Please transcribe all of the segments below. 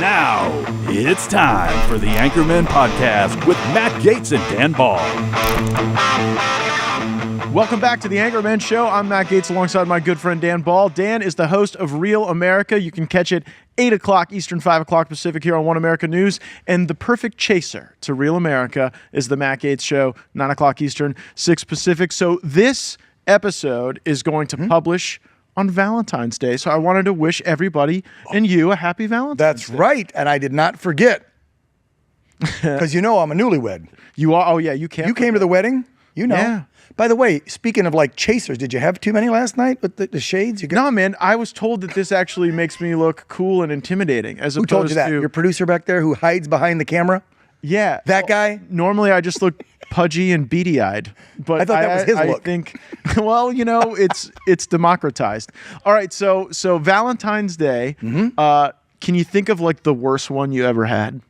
Now, it's time for the Anchormen podcast with Matt Gaetz and Dan Ball. Welcome back to the Anchormen Show. I'm Matt Gaetz alongside my good friend Dan Ball. Dan is the host of Real America. You can catch it 8 o'clock Eastern, 5 o'clock Pacific here on One America News. And the perfect chaser to Real America is the Matt Gaetz Show, 9 o'clock Eastern, 6 Pacific. So this episode is going to publish on Valentine's Day. So I wanted to wish everybody and you a happy Valentine's That's Day. right. And I did not forget. Because you know I'm a newlywed. You are? Oh, yeah, you can't. You came to the wedding? You know. Yeah. By the way, speaking of like chasers, did you have too many last night with the shades? No, man. I was told that this actually makes me look cool and intimidating. As Who opposed told you that? to Your producer back there who hides behind the camera? Yeah. That guy? Normally, I just look pudgy and beady-eyed. But I thought that was his look. I think, well, you know, it's democratized. All right, so Valentine's Day, can you think of like the worst one you ever had?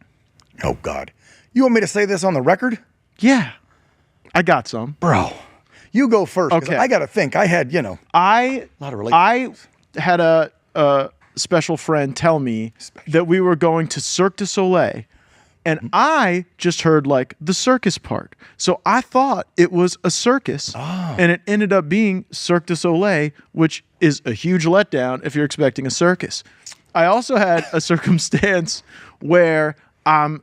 Oh, God. You want me to say this on the record? Yeah. I got some. Bro. You go first. Okay. I got to think. I had, a lot of relationships. I had a special friend tell me that we were going to Cirque du Soleil, and I just heard like the circus part. So I thought it was a circus, and it ended up being Cirque du Soleil, which is a huge letdown if you're expecting a circus. I also had a circumstance where I'm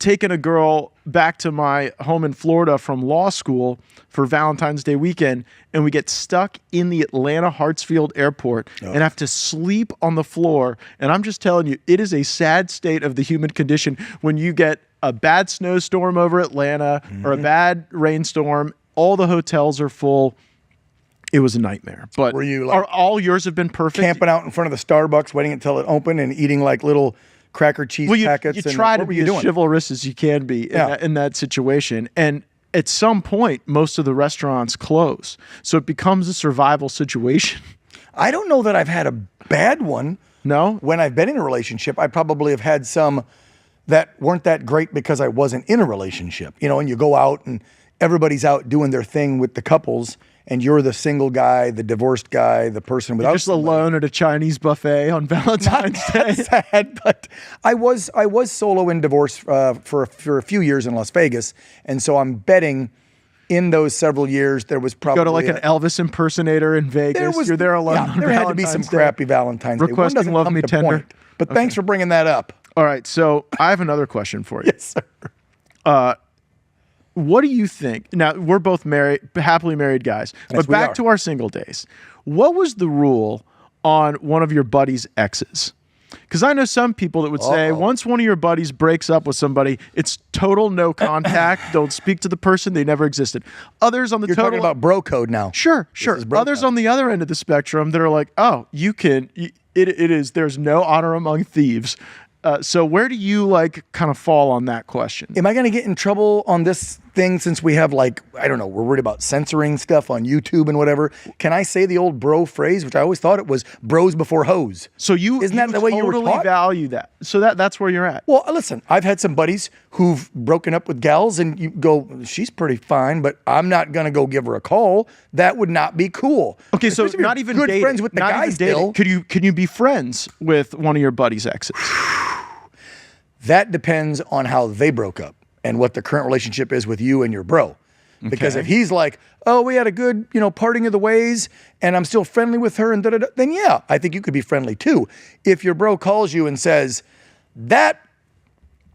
taking a girl back to my home in Florida from law school for Valentine's Day weekend, and we get stuck in the Atlanta Hartsfield airport and have to sleep on the floor. And I'm just telling you, it is a sad state of the human condition when you get a bad snowstorm over Atlanta or a bad rainstorm. All the hotels are full. It was a nightmare. But were you like all yours have been perfect? Camping out in front of the Starbucks, waiting until it opened and eating like little cracker cheese packets. You try to what were be you as doing? chivalrous as you can be in that situation. And at some point, most of the restaurants close. So it becomes a survival situation. I don't know that I've had a bad one. No? When I've been in a relationship, I probably have had some that weren't that great because I wasn't in a relationship. And you go out and everybody's out doing their thing with the couples, and you're the single guy, the divorced guy, the person without. You're just alone at a Chinese buffet on Valentine's Day. Sad, but I was solo in divorce for a few years in Las Vegas, and so I'm betting in those several years there was probably Go to like an Elvis impersonator in Vegas. You're there alone. Yeah, on there had to be some Valentine's Day. crappy Valentine's Day. One Requesting doesn't love come me to tender. point. But thanks for bringing that up. All right, so I have another question for you. Yes, sir. What do you think? Now, we're both married, happily married guys, but back to our single days. What was the rule on one of your buddy's exes? Because I know some people that would say once one of your buddies breaks up with somebody, it's total no contact. Don't speak to the person. They never existed. Others on the You're talking about bro code now. Sure. Others on the other end of the spectrum that are like, oh, you can, it is, there's no honor among thieves. So where do you like kind of fall on that question? Am I going to get in trouble on this thing since we have like, I don't know, we're worried about censoring stuff on YouTube and whatever? Can I say the old bro phrase, which I always thought it was bros before hoes? So isn't that the way you were taught? Value that. So that's where you're at. Well, listen, I've had some buddies who've broken up with gals and you go, she's pretty fine, but I'm not going to go give her a call. That would not be cool. Okay, so especially not even good dating. friends with the guy still. Can you be friends with one of your buddy's exes? That depends on how they broke up and what the current relationship is with you and your bro. Because if he's like, oh, we had a good, parting of the ways and I'm still friendly with her and da-da-da, then yeah, I think you could be friendly too. If your bro calls you and says that,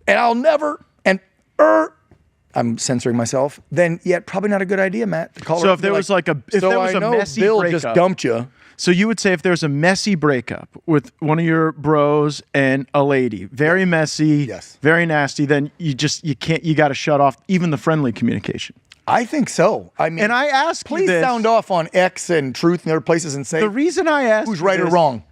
and I'll never, and I'm censoring myself, then yeah, probably not a good idea, Matt. To call so her if there was like a messy Bill breakup, just dumped you. So you would say if there's a messy breakup with one of your bros and a lady, very messy, very nasty, then you got to shut off even the friendly communication. I think so. I mean, and I ask, please sound off on X and Truth and other places and say the reason I asked who's right or wrong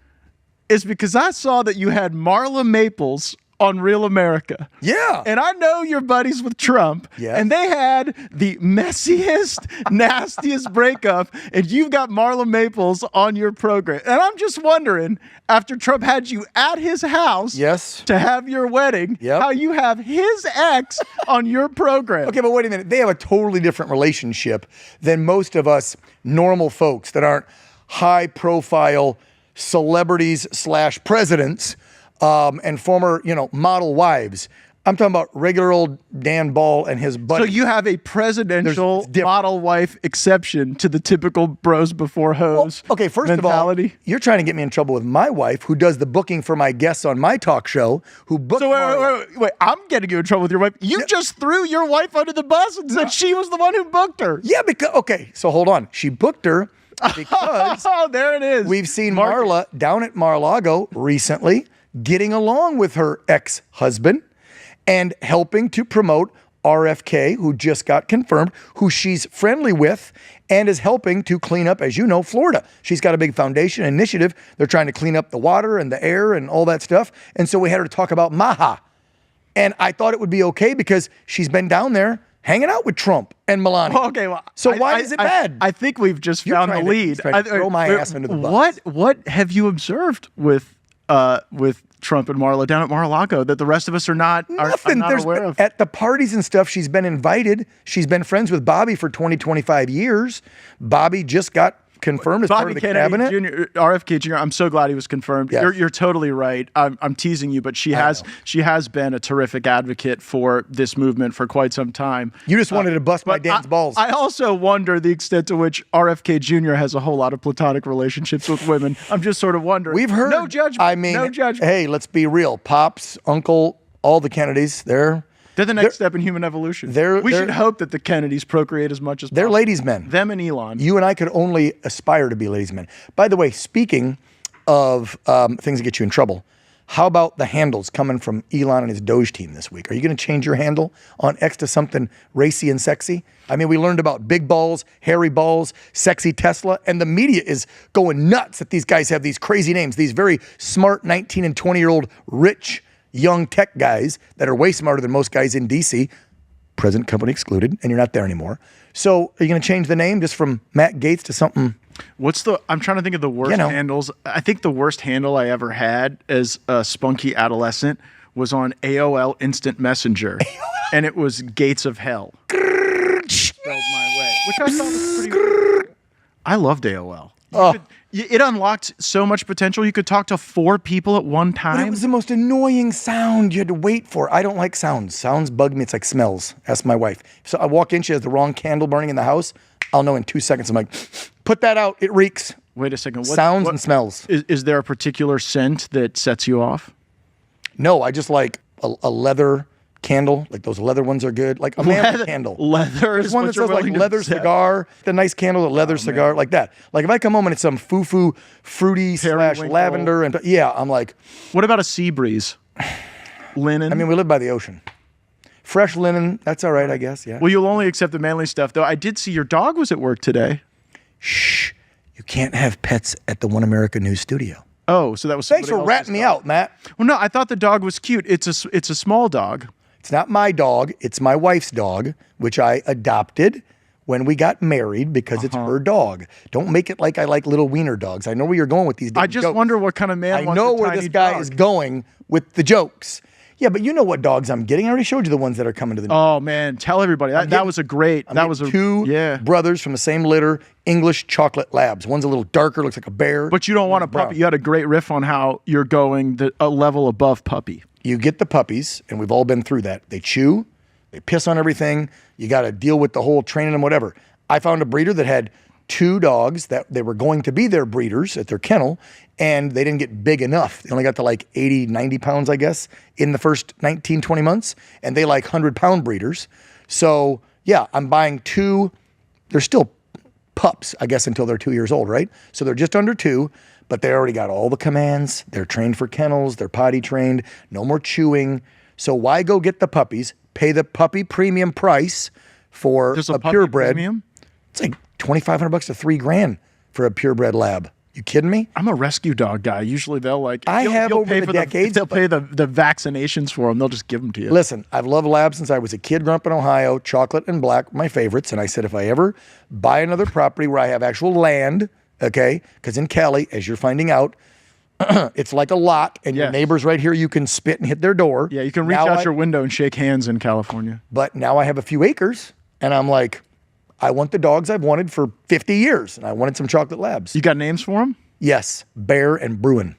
is because I saw that you had Marla Maples on Real America. Yeah. And I know you're buddies with Trump. Yes. And they had the messiest, nastiest breakup, and you've got Marla Maples on your program. And I'm just wondering, after Trump had you at his house to have your wedding, how you have his ex on your program. Okay, but wait a minute. They have a totally different relationship than most of us normal folks that aren't high profile celebrities / presidents and former, model wives. I'm talking about regular old Dan Ball and his buddy. So you have a presidential model wife exception to the typical bros before hoes okay, first mentality. of all, you're trying to get me in trouble with my wife, who does the booking for my guests on my talk show, who booked wait, I'm getting you in trouble with your wife. You just threw your wife under the bus and said she was the one who booked her. Yeah, so hold on. She booked her because there it is. We've seen Marla down at Mar-a-Lago recently getting along with her ex-husband and helping to promote RFK, who just got confirmed, who she's friendly with, and is helping to clean up, as you know, Florida. She's got a big foundation initiative. They're trying to clean up the water and the air and all that stuff. And so we had her to talk about Maha. And I thought it would be okay because she's been down there hanging out with Trump and Melania. Okay, well, so why is it bad? I think we've just found the lead. Throw my ass into the bus. What have you observed with Trump and Marla down at Mar-a-Lago that the rest of us are not aware of? At the parties and stuff, she's been invited. She's been friends with Bobby for 25 years. Bobby just got confirmed as part of the cabinet. RFK Jr. I'm so glad he was confirmed. Yes. You're totally right. I'm teasing you, but she has been a terrific advocate for this movement for quite some time. You just wanted to bust my Dan's balls. I also wonder the extent to which RFK Jr. has a whole lot of platonic relationships with women. I'm just sort of wondering. We've heard. No judgment. I mean, no judgment. Hey, let's be real. Pops, uncle, all the Kennedys, they're the next step in human evolution. We should hope that the Kennedys procreate as much as possible. They're ladies' men. Them and Elon. You and I could only aspire to be ladies' men. By the way, speaking of things that get you in trouble, how about the handles coming from Elon and his DOGE team this week? Are you going to change your handle on X to something racy and sexy? I mean, we learned about big balls, hairy balls, sexy Tesla, and the media is going nuts that these guys have these crazy names, these very smart 19 and 20-year-old rich young tech guys that are way smarter than most guys in DC, present company excluded, and you're not there anymore. So are you going to change the name just from Matt Gaetz to something? I'm trying to think of the worst handles. I think the worst handle I ever had as a spunky adolescent was on AOL Instant Messenger, and it was Gates of Hell. Spelled my way, which I thought was pretty. I loved AOL. It unlocked so much potential. You could talk to 4 people at one time. But it was the most annoying sound you had to wait for. I don't like sounds. Sounds bug me. It's like smells. Ask my wife. So I walk in, she has the wrong candle burning in the house. I'll know in 2 seconds. I'm like, put that out. It reeks. Wait a second. Sounds and smells. Is there a particular scent that sets you off? No, I just like a leather candle, like those leather ones are good, like a manly candle. Leather is one that says like leather cigar, the nice candle, the leather cigar, like that. Like if I come home and it's some foo-foo, fruity / lavender, and I'm like. What about a sea breeze? Linen? I mean, we live by the ocean. Fresh linen, that's all right, I guess, yeah. Well, you'll only accept the manly stuff, though. I did see your dog was at work today. Shh, you can't have pets at the One America News studio. Oh, so that was Thanks for ratting me out, Matt. Well, no, I thought the dog was cute. It's a small dog. It's not my dog. It's my wife's dog, which I adopted when we got married because it's her dog. Don't make it like I like little wiener dogs. I know where you're going with these. I just jokes. wonder what kind of man. I know where this guy is going with the jokes. Yeah, but you know what dogs I'm getting. I already showed you the ones that are coming to the. Oh man, tell everybody that was a great. That was two brothers from the same litter, English chocolate labs. One's a little darker, looks like a bear. But you don't want a puppy. You had a great riff on how you're going a level above puppy. You get the puppies, and we've all been through that. They chew, they piss on everything. You got to deal with the whole training and whatever. I found a breeder that had 2 dogs that they were going to be their breeders at their kennel, and they didn't get big enough. They only got to like 80, 90 pounds, I guess, in the first 19, 20 months, and they like 100-pound breeders. So, yeah, I'm buying 2. They're still pups, I guess, until they're 2 years old, right? So they're just under 2, but they already got all the commands. They're trained for kennels. They're potty trained. No more chewing. So why go get the puppies, pay the puppy premium price for a purebred? Premium? It's like $2,500 to $3,000 for a purebred lab. You kidding me? I'm a rescue dog guy. Usually they'll like. Over the decades. They'll pay the vaccinations for them. They'll just give them to you. Listen, I've loved labs since I was a kid growing up in Ohio. Chocolate and black, my favorites. And I said, if I ever buy another property where I have actual land, okay, because in Cali, as you're finding out, it's like a lot, and your neighbors right here, you can spit and hit their door. Yeah, you can reach out your window and shake hands in California. But now I have a few acres, and I'm like, I want the dogs I've wanted for 50 years, and I wanted some chocolate labs. You got names for them? Yes, Bear and Bruin.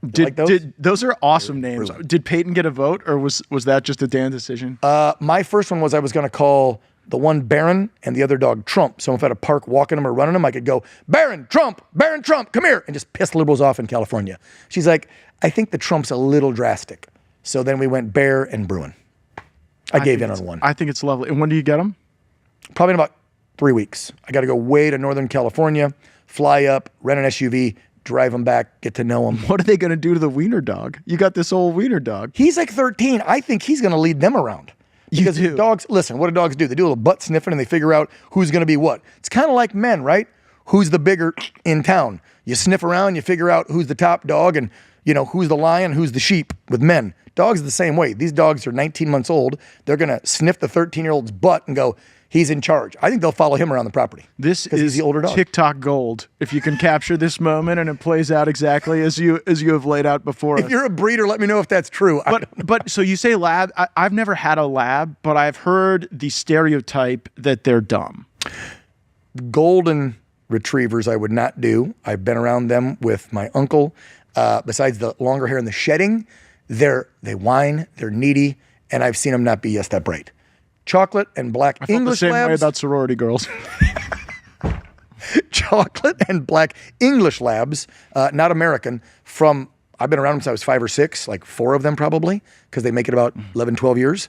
Did those are awesome names. Did Peyton get a vote, or was that just a Dan decision? My first one was I was going to call the one Baron and the other dog Trump. So if at a park walking them or running them, I could go, Baron, Trump, come here, and just piss liberals off in California. She's like, I think the Trump's a little drastic. So then we went Bear and Bruin. I gave in on one. I think it's lovely. And when do you get them? Probably in about 3 weeks. I got to go way to Northern California, fly up, rent an SUV, drive them back, get to know them. What are they going to do to the wiener dog? You got this old wiener dog. He's like 13. I think he's going to lead them around. Because dogs, listen, what do dogs do? They do a little butt sniffing and they figure out who's going to be what. It's kind of like men, right? Who's the bigger in town? You sniff around, you figure out who's the top dog and, who's the lion, who's the sheep with men. Dogs are the same way. These dogs are 19 months old. They're going to sniff the 13-year-old's butt and go, he's in charge. I think they'll follow him around the property. This is he's the older dog. TikTok gold. If you can capture this moment and it plays out exactly as you have laid out before. If you're a breeder, let me know if that's true. But so you say lab. I've never had a lab, but I've heard the stereotype that they're dumb. Golden retrievers I would not do. I've been around them with my uncle. Besides the longer hair and the shedding, they whine, they're needy, and I've seen them not be that bright. Chocolate and black English the same labs. way about sorority girls. Chocolate and black English labs, not American, I've been around them since I was 5 or 6, like 4 of them probably, because they make it about 11, 12 years.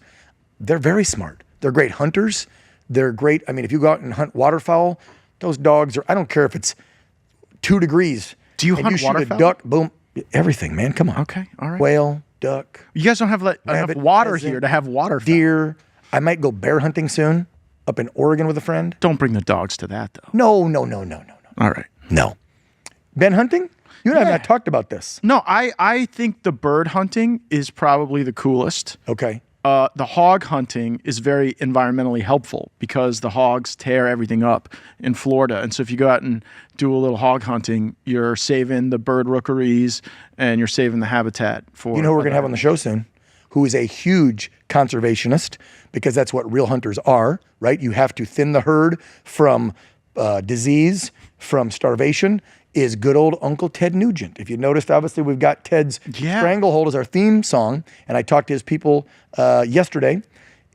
They're very smart. They're great hunters. They're great. I mean, if you go out and hunt waterfowl, those dogs are, I don't care if it's 2 degrees. Do you hunt you shoot waterfowl? a duck, boom, everything, man. Come on. Okay, all right. Whale, duck. You guys don't have enough rabbit, water pheasant, here to have waterfowl. Deer. I might go bear hunting soon up in Oregon with a friend. Don't bring the dogs to that, though. No. All right. No. Been hunting? You and I have not talked about this. No, I think the bird hunting is probably the coolest. Okay. The hog hunting is very environmentally helpful because the hogs tear everything up in Florida. And so if you go out and do a little hog hunting, you're saving the bird rookeries and you're saving the habitat for... You know who we're going to have on the show soon? Who is a huge conservationist, because that's what real hunters are, right? You have to thin the herd from disease, from starvation, is good old Uncle Ted Nugent. If you noticed, obviously, we've got Ted's Stranglehold as our theme song, and I talked to his people yesterday.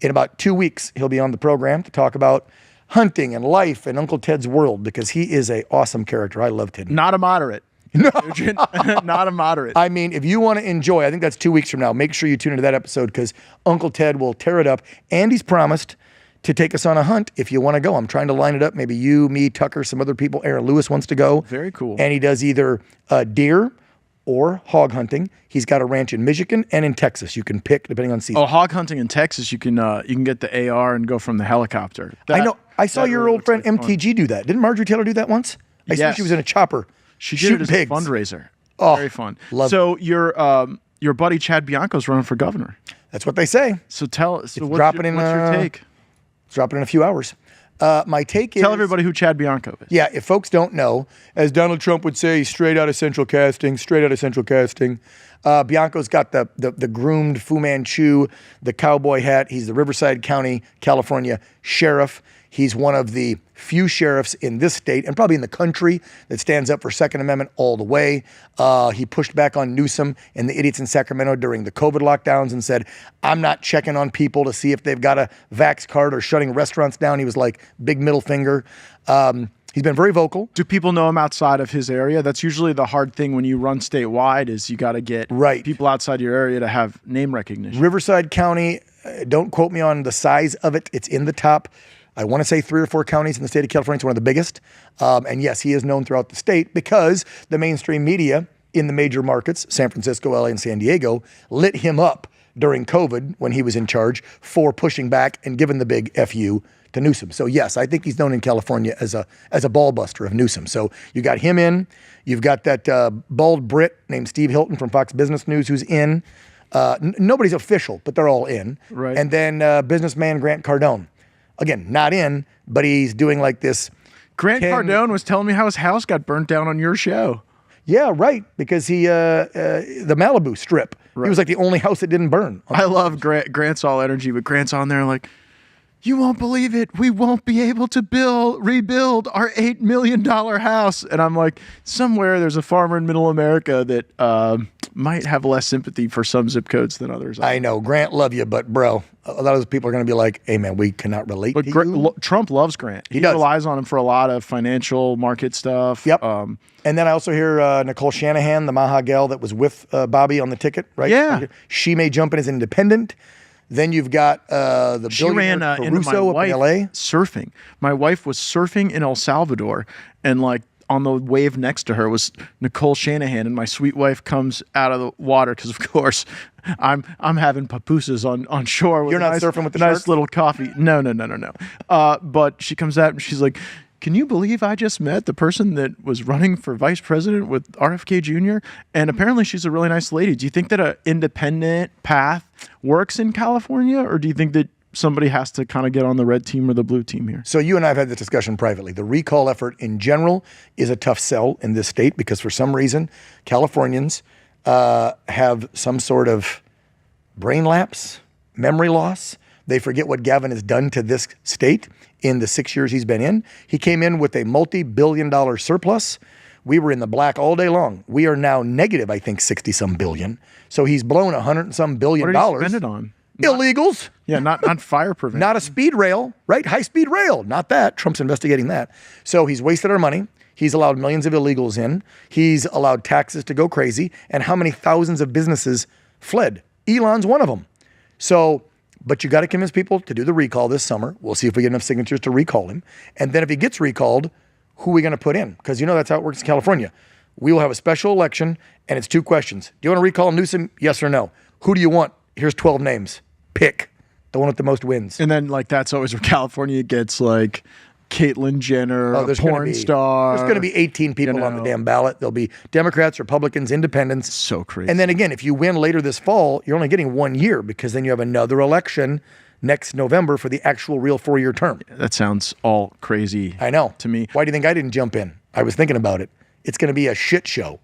In about 2 weeks, he'll be on the program to talk about hunting and life and Uncle Ted's world, because he is an awesome character. I love Ted Nugent. Not a moderate. Nugent, not a moderate. I mean, if you want to enjoy, I think that's 2 weeks from now, make sure you tune into that episode, because Uncle Ted will tear it up. And he's promised to take us on a hunt if you want to go. I'm trying to line it up. Maybe you, me, Tucker, some other people. Aaron Lewis wants to go. Very cool. And he does either deer or hog hunting. He's got a ranch in Michigan and in Texas. You can pick depending on season. Oh, hog hunting in Texas, you can get the AR and go from the helicopter. I know. I saw your old friend MTG do that. Didn't Marjorie Taylor do that once? I saw she was in a chopper. She did it as a fundraiser. Oh, very fun. So your buddy Chad Bianco's running for governor. That's what they say. So what's your take? It's dropping in a few hours. My take is... Tell everybody who Chad Bianco is. Yeah, if folks don't know, as Donald Trump would say, straight out of Central Casting. Bianco's got the groomed Fu Manchu, the cowboy hat. He's the Riverside County, California sheriff. He's one of the few sheriffs in this state and probably in the country that stands up for Second Amendment all the way. He pushed back on Newsom and the idiots in Sacramento during the COVID lockdowns and said, I'm not checking on people to see if they've got a vax card or shutting restaurants down. He was like, big middle finger. He's been very vocal. Do people know him outside of his area? That's usually the hard thing when you run statewide is you got to get people outside your area to have name recognition. Riverside County, don't quote me on the size of it. It's in the top, I want to say 3 or 4 counties in the state of California. It's one of the biggest. And yes, he is known throughout the state because the mainstream media in the major markets, San Francisco, LA, and San Diego, lit him up during COVID when he was in charge for pushing back and giving the big FU to Newsom. So yes, I think he's known in California as a ball buster of Newsom. So you got him in. You've got that bald Brit named Steve Hilton from Fox Business News who's in. Nobody's official, but they're all in. Right. And then businessman Grant Cardone. Again, not in, but he's doing like this. Grant Cardone was telling me how his house got burnt down on your show. Yeah, right. Because he, the Malibu strip, he was like the only house that didn't burn. I love Grant's all energy, but Grant's on there like, you won't believe it. We won't be able to rebuild our $8 million house. And I'm like, somewhere there's a farmer in middle America that might have less sympathy for some zip codes than others. I know. Grant, love you, but bro, a lot of those people are going to be like, hey man, we cannot relate to you. Trump loves Grant. He relies on him for a lot of financial market stuff. Yep. And then I also hear Nicole Shanahan, the Maha gal that was with Bobby on the ticket, right? Yeah. She may jump in as independent. Then you've got the she ran billionaire into my Caruso up wife in LA. surfing. My wife was surfing in El Salvador, and like on the wave next to her was Nicole Shanahan, and my sweet wife comes out of the water because, of course, I'm having papusas on shore. With You're not surfing with the nice sharks? little coffee. No. But she comes out and she's like, can you believe I just met the person that was running for vice president with RFK Jr.? And apparently she's a really nice lady. Do you think that an independent path works in California, or do you think that somebody has to kind of get on the red team or the blue team here? So you and I have had this discussion privately. The recall effort in general is a tough sell in this state because for some reason, Californians have some sort of brain lapse, memory loss. They forget what Gavin has done to this state in the 6 years he's been in. He came in with a multi-billion-dollar surplus. We were in the black all day long. We are now negative, I think, 60-some billion. So he's blown $100-some billion. What did he spend it on? Illegals. Yeah, not fire prevention. Not a speed rail, right? High-speed rail. Not that. Trump's investigating that. So he's wasted our money. He's allowed millions of illegals in. He's allowed taxes to go crazy. And how many thousands of businesses fled? Elon's one of them. So, but you got to convince people to do the recall this summer. We'll see if we get enough signatures to recall him. And then if he gets recalled, who are we going to put in? Because you know that's how it works in California. We will have a special election, and it's 2 questions. Do you want to recall Newsom? Yes or no? Who do you want? Here's 12 names. Pick the one with the most wins. And then like that's always where California gets like Caitlyn Jenner, a porn star. There's going to be 18 people on the damn ballot. There'll be Democrats, Republicans, Independents. So crazy. And then again, if you win later this fall, you're only getting 1 year because then you have another election next November for the actual real 4-year term. That sounds all crazy. I know. To me. Why do you think I didn't jump in? I was thinking about it. It's going to be a shit show.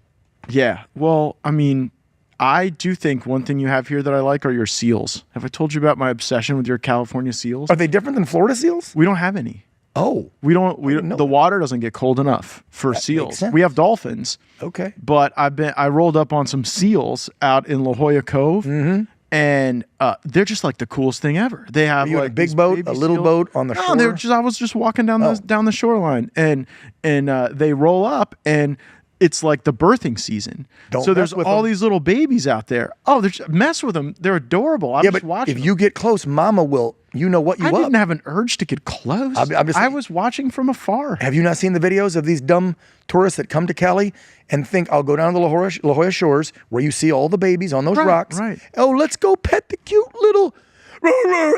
Yeah. Well, I mean, I do think one thing you have here that I like are your seals. Have I told you about my obsession with your California seals? Are they different than Florida seals? We don't have any. Oh. We don't the water doesn't get cold enough for That seals. makes sense. We have dolphins. Okay. But I rolled up on some seals out in La Jolla Cove. Mm-hmm. And they're just like the coolest thing ever. They have Are you like in a big these boat, baby a little seals. boat on the No, shore? they were just. I was just walking down the shoreline, and they roll up, and it's like the birthing season. Don't so there's mess with all them. these little babies out there. Oh, mess with them. They're adorable. I'm Yeah, just but watching. if you get close, Mama will. You know what you I up. didn't have an urge to get close. I'm just I saying- was watching from afar. Have you not seen the videos of these dumb tourists that come to Cali and think, I'll go down to the La Jolla shores where you see all the babies on those rocks. Right. Oh, let's go pet the cute little...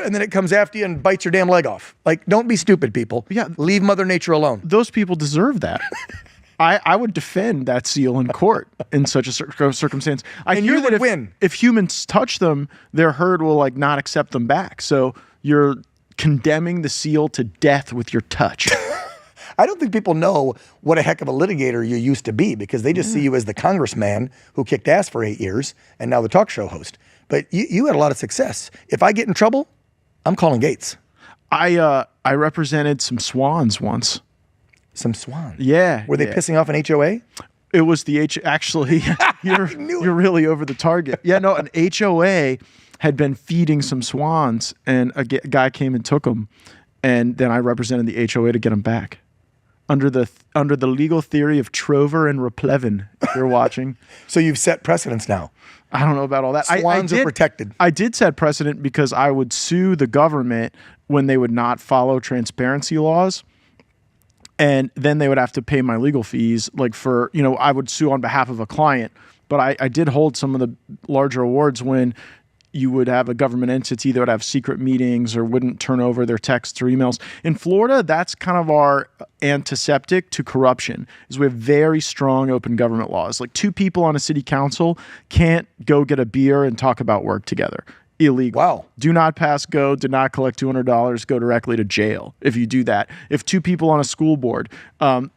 And then it comes after you and bites your damn leg off. Like, don't be stupid, people. Yeah. Leave Mother Nature alone. Those people deserve that. I would defend that seal in court in such a circumstance. I And hear you that would win. If humans touch them, their herd will like not accept them back. So you're condemning the seal to death with your touch. I don't think people know what a heck of a litigator you used to be because they just see you as the congressman who kicked ass for 8 years and now the talk show host. But you had a lot of success. If I get in trouble, I'm calling Gaetz. I represented some swans once. Some swans. Yeah. Were they yeah. pissing off an HOA? It was the Actually, you're really over the target. Yeah, no, an HOA had been feeding some swans, and a guy came and took them, and then I represented the HOA to get them back. Under the legal theory of trover and replevin, if you're watching. So you've set precedents now. I don't know about all that. Swans are protected. I did set precedent because I would sue the government when they would not follow transparency laws. And then they would have to pay my legal fees. Like I would sue on behalf of a client. But I did hold some of the larger awards when you would have a government entity that would have secret meetings or wouldn't turn over their texts or emails. In Florida, that's kind of our antiseptic to corruption, is we have very strong open government laws. Like 2 people on a city council can't go get a beer and talk about work together. Illegal. Wow. Do not pass go, do not collect $200, go directly to jail if you do that. If 2 people on a school board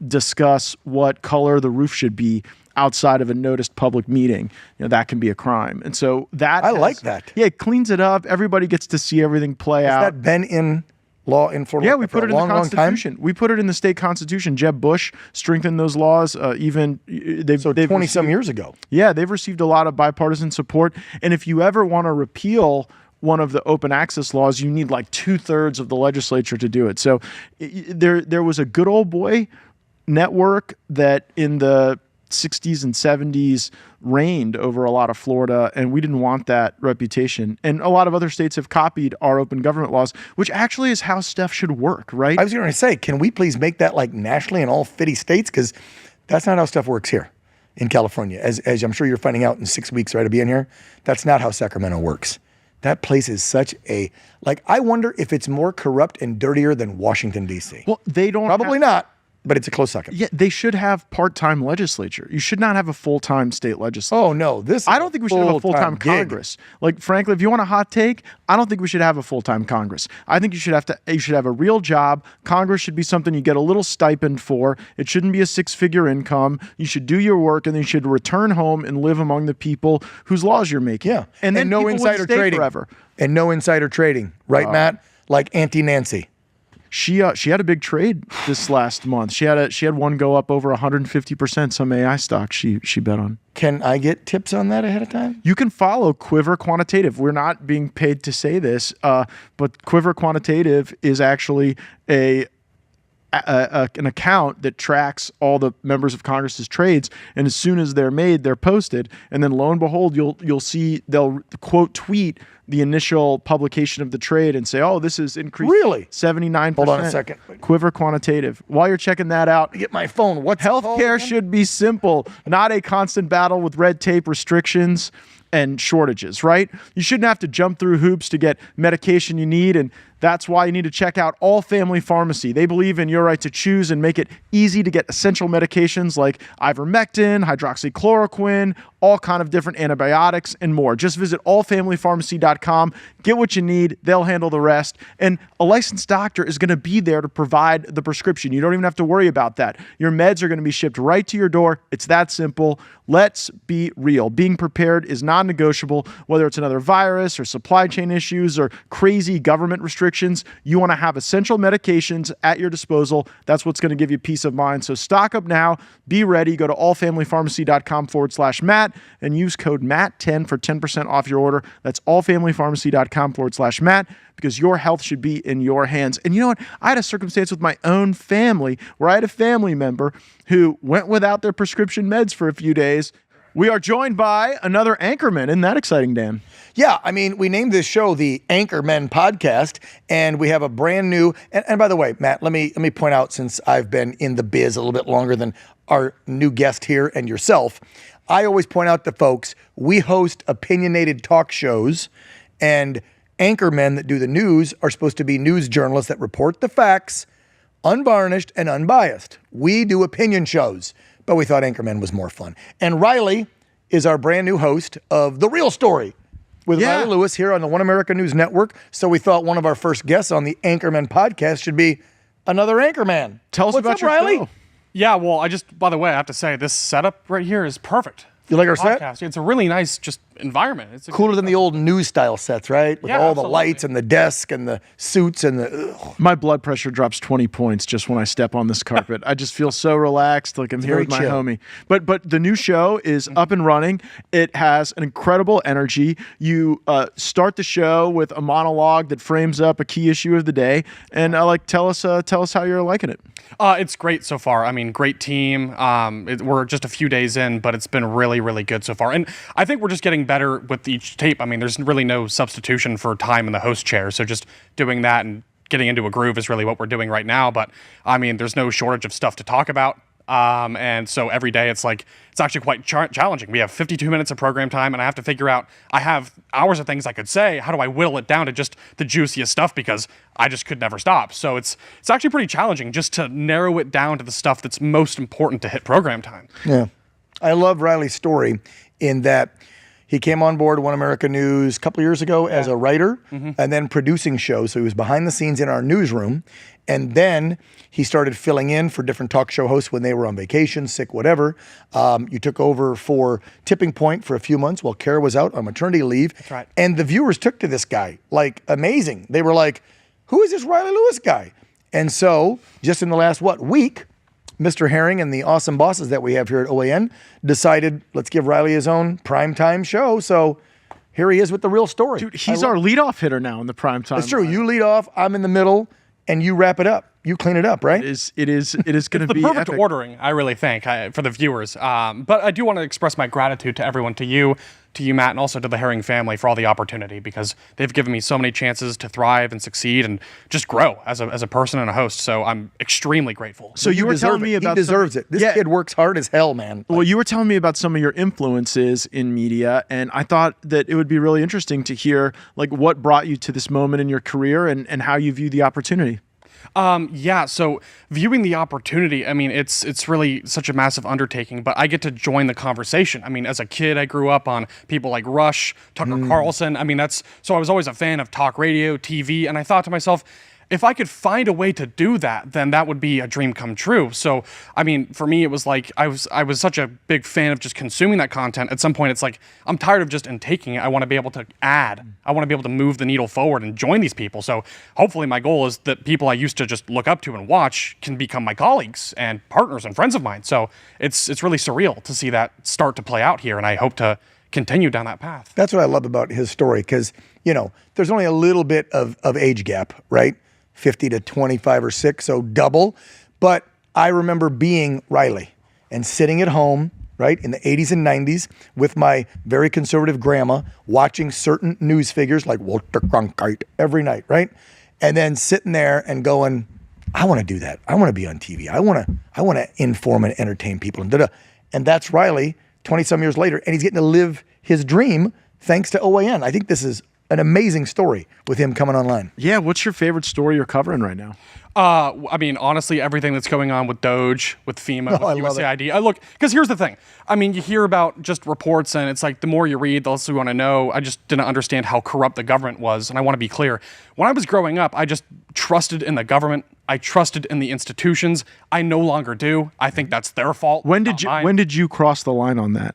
discuss what color the roof should be outside of a noticed public meeting, that can be a crime. And so I like that. Yeah, it cleans it up. Everybody gets to see everything play out. Has that been in law in Florida? Yeah, we put it in the long Constitution. We put it in the state constitution. Jeb Bush strengthened those laws. Even they've 20 some years ago. Yeah, they've received a lot of bipartisan support. And if you ever want to repeal one of the open access laws, you need like 2/3 of the legislature to do it. So there was a good old boy network that in the 60s and 70s reigned over a lot of Florida, and we didn't want that reputation. And a lot of other states have copied our open government laws, which actually is how stuff should work, right? I was going to say, can we please make that like nationally in all 50 states? Because that's not how stuff works here in California. As I'm sure you're finding out in 6 weeks, right, of being here, that's not how Sacramento works. That place is such a, like, I wonder if it's more corrupt and dirtier than Washington, D.C. Well, they don't Probably not, but it's a close second. Yeah, they should have part-time legislature. You should not have a full-time state legislature. Oh, no. I don't think we should have a full-time gig. Congress. Like, frankly, if you want a hot take, I don't think we should have a full-time Congress. I think you should have a real job. Congress should be something you get a little stipend for. It shouldn't be a 6-figure income. You should do your work, and then you should return home and live among the people whose laws you're making. Yeah. And then no people insider would stay trading. forever. And no insider trading. Right, Matt? Like Auntie Nancy. She had a big trade this last month. She had one go up over 150%. Some AI stock she bet on. Can I get tips on that ahead of time? You can follow Quiver Quantitative. We're not being paid to say this, but Quiver Quantitative is actually an account that tracks all the members of Congress's trades, and as soon as they're made, they're posted, and then lo and behold, you'll see they'll quote tweet the initial publication of the trade and say, "Oh, this is increased Really? 79%." Hold on a second. Quiver Quantitative. While you're checking that out, Get my phone. What's it called healthcare again? should be simple, not a constant battle with red tape, restrictions, and shortages, right? You shouldn't have to jump through hoops to get medication you need, and that's why you need to check out All Family Pharmacy. They believe in your right to choose and make it easy to get essential medications like ivermectin, hydroxychloroquine, all kind of different antibiotics, and more. Just visit allfamilypharmacy.com. Get what you need. They'll handle the rest. And a licensed doctor is going to be there to provide the prescription. You don't even have to worry about that. Your meds are going to be shipped right to your door. It's that simple. Let's be real. Being prepared is non-negotiable, whether it's another virus or supply chain issues or crazy government restrictions. You want to have essential medications at your disposal. That's what's going to give you peace of mind. So stock up now. Be ready. Go to allfamilypharmacy.com/Matt and use code MATT10 for 10% off your order. That's allfamilypharmacy.com/Matt, because your health should be in your hands. And you know what? I had a circumstance with my own family where I had a family member who went without their prescription meds for a few days. We are joined by another Anchorman. Isn't that exciting, Dan? Yeah, I mean, we named this show the Anchormen Podcast, and we have a brand new. And by the way, Matt, let me point out, since I've been in the biz a little bit longer than our new guest here and yourself, I always point out to folks we host opinionated talk shows, and anchormen that do the news are supposed to be news journalists that report the facts, unvarnished and unbiased. We do opinion shows, but we thought Anchorman was more fun. And Riley is our brand new host of The Real Story with Riley Lewis here on the One America News Network. So we thought one of our first guests on the Anchorman podcast should be another Anchorman. Tell us What's about up, your Riley? show. Yeah, well, by the way, I have to say, this setup right here is perfect. You like our set? Podcast. It's a really nice environment. It's Cooler than the old news style sets, right? With Yeah, all the absolutely. lights and the desk and the suits and the. Ugh. My blood pressure drops 20 points just when I step on this carpet. I just feel so relaxed, like I'm here very with my chill. homie. But the new show is up and running. It has an incredible energy. You start the show with a monologue that frames up a key issue of the day, and tell us how you're liking it. It's great so far. I mean, great team. We're just a few days in, but it's been really, really good so far. And I think we're just getting better with each tape. I mean, there's really no substitution for time in the host chair. So just doing that and getting into a groove is really what we're doing right now. But I mean, there's no shortage of stuff to talk about. And so every day it's actually quite challenging. We have 52 minutes of program time, and I have to figure out, I have hours of things I could say. How do I whittle it down to just the juiciest stuff? Because I just could never stop. So it's actually pretty challenging just to narrow it down to the stuff that's most important to hit program time. Yeah. I love Riley's story in that he came on board One America News a couple of years ago as a writer and then producing shows. So he was behind the scenes in our newsroom. And then he started filling in for different talk show hosts when they were on vacation, sick, whatever. You took over for Tipping Point for a few months while Kara was out on maternity leave. That's right. And the viewers took to this guy like amazing. They were like, who is this Riley Lewis guy? And so just in the last, week, Mr. Herring and the awesome bosses that we have here at OAN decided, let's give Riley his own primetime show. So here he is with the real story. Dude, he's our leadoff hitter now in the prime time. It's true. You lead off, I'm in the middle, and you wrap it up. You clean it up, right? It is going to be the perfect epic. ordering, I really think, for the viewers. But I do want to express my gratitude to everyone, to you, Matt, and also to the Herring family for all the opportunity, because they've given me so many chances to thrive and succeed and just grow as a person and a host. So I'm extremely grateful. So you were telling me about he deserves it. This kid works hard as hell, man. Well, you were telling me about some of your influences in media, and I thought that it would be really interesting to hear like what brought you to this moment in your career and how you view the opportunity. So viewing the opportunity, I mean, it's really such a massive undertaking, but I get to join the conversation. I mean, as a kid, I grew up on people like Rush, Tucker Carlson. I mean, so I was always a fan of talk radio, TV, and I thought to myself, if I could find a way to do that, then that would be a dream come true. So, I mean, for me, it was like I was such a big fan of just consuming that content. At some point, it's like I'm tired of just intaking it. I want to be able to add. I want to be able to move the needle forward and join these people. So, hopefully, my goal is that people I used to just look up to and watch can become my colleagues and partners and friends of mine. So, it's really surreal to see that start to play out here, and I hope to continue down that path. That's what I love about his story, because there's only a little bit of age gap, right? 50 to 25 or 6, so double. But I remember being Riley and sitting at home, right, in the 80s and 90s with my very conservative grandma, watching certain news figures like Walter Cronkite every night, right? And then sitting there and going, I want to do that. I want to be on TV. I want to inform and entertain people. And that's Riley 20-some years later, and he's getting to live his dream thanks to OAN. I think this is an amazing story with him coming online. Yeah, what's your favorite story you're covering right now? I mean, honestly, everything that's going on with DOGE, with FEMA, with USAID. Look, because here's the thing. I mean, you hear about just reports, and it's like the more you read, the less you want to know. I just didn't understand how corrupt the government was, and I want to be clear. When I was growing up, I just trusted in the government. I trusted in the institutions. I no longer do. I think that's their fault. When did you cross the line on that?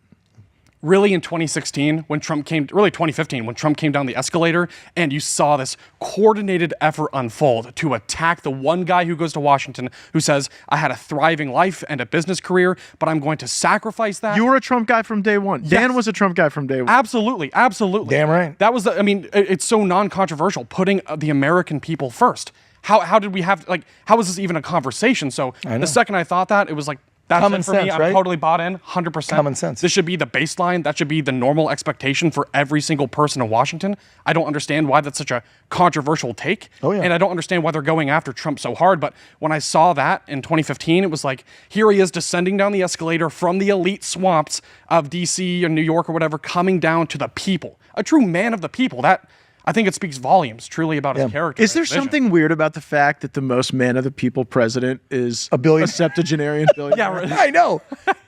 Really in 2016, when Trump came, really 2015, when Trump came down the escalator, and you saw this coordinated effort unfold to attack the one guy who goes to Washington who says, I had a thriving life and a business career, but I'm going to sacrifice that. You were a Trump guy from day one. Yes. Dan was a Trump guy from day one. Absolutely. Damn right. That was, it's so non-controversial, putting the American people first. How did we have, how was this even a conversation? So the second I thought that, it was like, that's common it for sense, me. right? I'm totally bought in, 100%. Common sense. This should be the baseline. That should be the normal expectation for every single person in Washington. I don't understand why that's such a controversial take. Oh, yeah. And I don't understand why they're going after Trump so hard. But when I saw that in 2015, it was like, here he is descending down the escalator from the elite swamps of DC or New York or whatever, coming down to the people. A true man of the people. That, I think it speaks volumes truly about his character. Is there something weird about the fact that the most man of the people president is a septuagenarian billionaire? Yeah, really.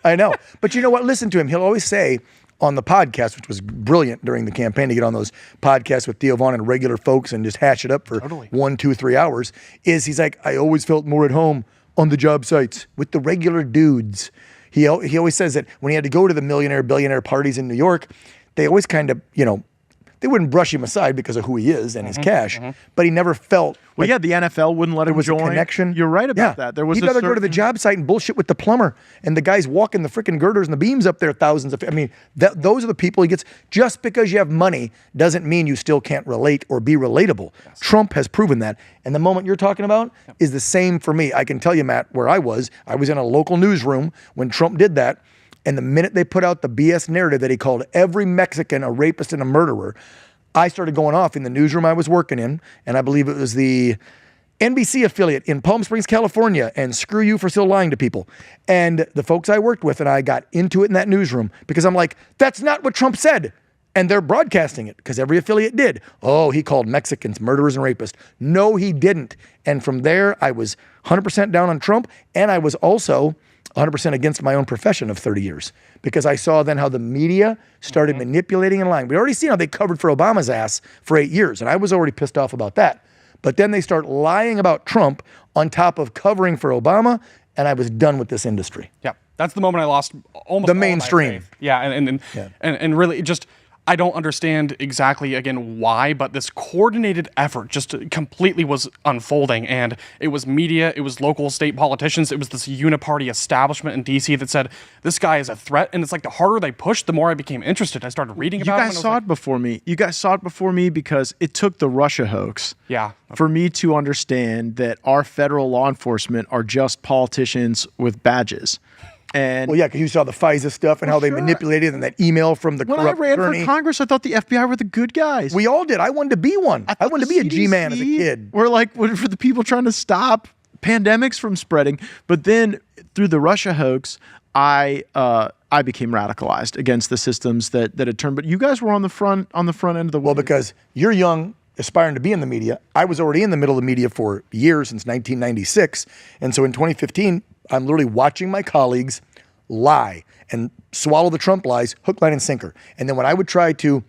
I know. But you know what? Listen to him. He'll always say on the podcast, which was brilliant during the campaign to get on those podcasts with Theo Vaughn and regular folks and just hash it up for 1, 2, 3 hours, he's like, I always felt more at home on the job sites with the regular dudes. He always says that when he had to go to the millionaire, billionaire parties in New York, they always kind of, they wouldn't brush him aside because of who he is and his cash, but he never felt. Well, the NFL wouldn't let him join. There was a connection. You're right about that. There was. He'd rather go to the job site and bullshit with the plumber and the guys walking the freaking girders and the beams up there thousands of. I mean, those are the people he gets. Just because you have money doesn't mean you still can't relate or be relatable. Yes. Trump has proven that. And the moment you're talking about is the same for me. I can tell you, Matt, where I was in a local newsroom when Trump did that. And the minute they put out the BS narrative that he called every Mexican a rapist and a murderer, I started going off in the newsroom I was working in, and I believe it was the NBC affiliate in Palm Springs, California, and screw you for still lying to people. And the folks I worked with and I got into it in that newsroom because I'm like, that's not what Trump said. And they're broadcasting it because every affiliate did. Oh, he called Mexicans murderers and rapists. No, he didn't. And from there, I was 100% down on Trump, and I was also 100% against my own profession of 30 years because I saw then how the media started manipulating and lying. We already seen how they covered for Obama's ass for 8 years, and I was already pissed off about that. But then they start lying about Trump on top of covering for Obama, and I was done with this industry. Yeah, that's the moment I lost almost the all mainstream. my faith. Yeah, and really just I don't understand exactly, again, why, but this coordinated effort just completely was unfolding. And it was media, it was local state politicians, it was this uniparty establishment in D.C. that said, this guy is a threat. And it's like the harder they pushed, the more I became interested. I started reading about him. You guys saw it before me. You guys saw it before me because it took the Russia hoax for me to understand that our federal law enforcement are just politicians with badges. And Well, yeah, because you saw the FISA stuff and how they manipulated and that email from the when I corrupt ran attorney. for Congress, I thought the FBI were the good guys. We all did. I wanted to be one. I wanted to be a G-man as a kid. We're like for the people trying to stop pandemics from spreading. But then through the Russia hoax, I became radicalized against the systems that had turned. But you guys were on the front end of the wave. Well, because you're young, aspiring to be in the media. I was already in the middle of the media for years, since 1996. And so in 2015, I'm literally watching my colleagues lie and swallow the Trump lies, hook, line, and sinker. And then when I would try to,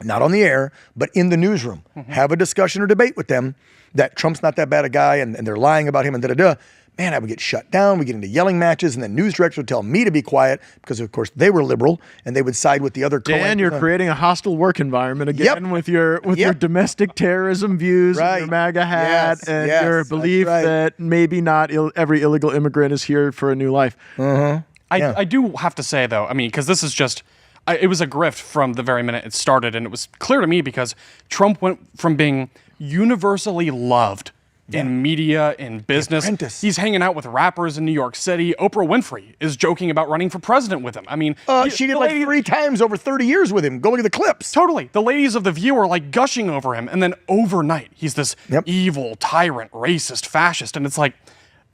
not on the air, but in the newsroom, have a discussion or debate with them that Trump's not that bad a guy and they're lying about him and da-da-da, man, I would get shut down. We get into yelling matches, and then news directors would tell me to be quiet because, of course, they were liberal and they would side with the other. Dan, you're creating a hostile work environment again with your domestic terrorism views, and your MAGA hat, and your belief that maybe not every illegal immigrant is here for a new life. I do have to say, though, I mean, because this is just, it was a grift from the very minute it started, and it was clear to me because Trump went from being universally loved in media, in business. He's hanging out with rappers in New York City. Oprah Winfrey is joking about running for president with him. I mean, she did like 3 times over 30 years with him. Go look at the clips. Totally. The ladies of The View are like gushing over him. And then overnight, he's this evil, tyrant, racist, fascist. And it's like,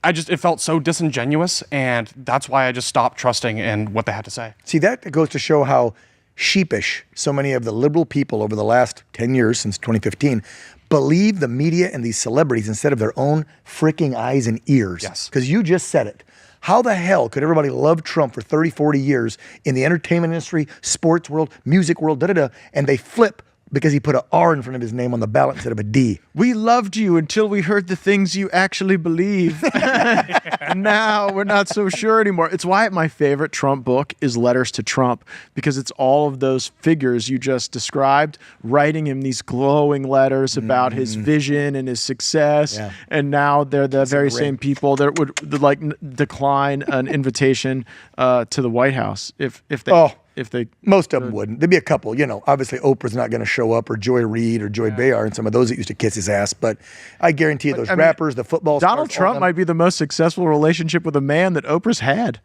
it felt so disingenuous. And that's why I just stopped trusting in what they had to say. See, that goes to show how sheepish so many of the liberal people over the last 10 years, since 2015, believe the media and these celebrities instead of their own freaking eyes and ears. Yes. Because you just said it. How the hell could everybody love Trump for 30, 40 years in the entertainment industry, sports world, music world, da-da-da, and they flip because he put an R in front of his name on the ballot instead of a D. We loved you until we heard the things you actually believe. Now we're not so sure anymore. It's why my favorite Trump book is Letters to Trump, because it's all of those figures you just described, writing him these glowing letters about his vision and his success. Yeah. And now they're the very same people that would like decline an invitation to the White House if they most of them wouldn't. There'd be a couple, obviously Oprah's not going to show up, or Joy Reid or Joy Behar and some of those that used to kiss his ass. But I guarantee you, those rappers, the football stars, Donald Trump might be the most successful relationship with a man that Oprah's had.